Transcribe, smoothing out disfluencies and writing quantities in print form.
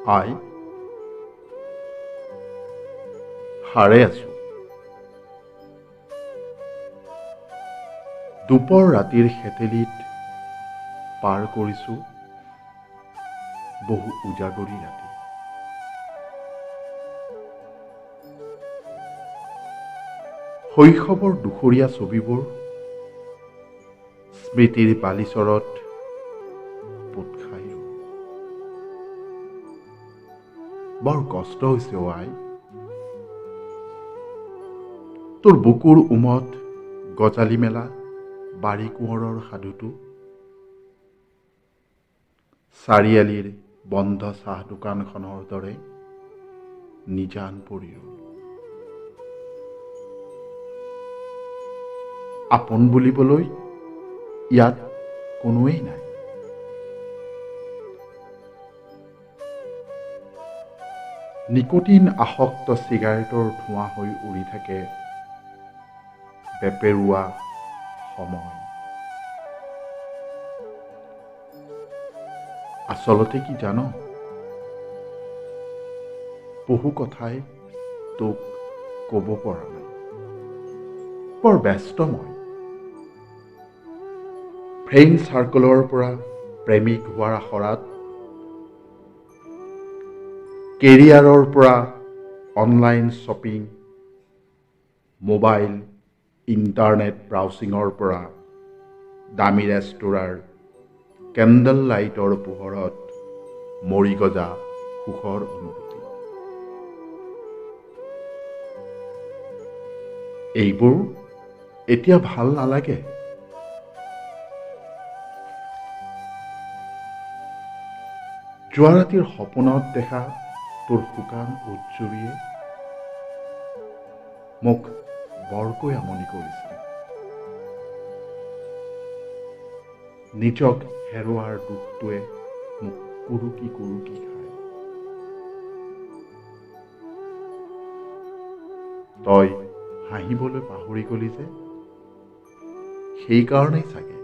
হাই হাৰে আছো দুপৰ ৰাতিৰ হেতেলিত পাৰ কৰিছো বহু উজাগৰি ৰাতি শৈশৱৰ দুখৰীয়া ছবিবোৰ স্মৃতিৰ বালিচৰত পোত খাই বৰ কষ্ট হৈছে আই তোৰ বুকুৰ উমত গজালি মেলা বাৰী কোঁৱৰৰ সাধুটো চাৰিআলিৰ বন্ধ চাহ দোকানখনৰ দৰে নিজান পৰি ৰ'ল আপোন বুলিবলৈ ইয়াত কোনোৱেই নাই নিকোটিন আসক্ত চিগাৰেটৰ ধোঁৱা হৈ উৰি থাকে বেপেৰুৱা সময় আচলতে কি জানো বহু কথাই তোক ক'ব পৰা নাই বৰ ব্যস্ত মই ফ্ৰেণ্ড চাৰ্কলৰ পৰা প্ৰেমিক হোৱাৰ আখৰাত কেৰিয়াৰৰ পৰা অনলাইন শ্বপিং মোবাইল ইণ্টাৰনেট ব্ৰাউচিঙৰ পৰা দামী ৰেস্তোৰাঁৰ কেণ্ডেল লাইটৰ পোহৰত মৰি গজা সুখৰ অনুভূতি এইবোৰ এতিয়া ভাল নালাগে যোৱা ৰাতিৰ সপোনত দেখা তোৰ শুকান উজ্জুৰিয়ে মোক বৰকৈ আমনি কৰিছিল নিজক হেৰুৱাৰ দুখটোৱে মোক কুৰুকি কুৰুকি খায় তই হাঁহিবলৈ পাহৰি গলি যে সেইকাৰণেই চাগে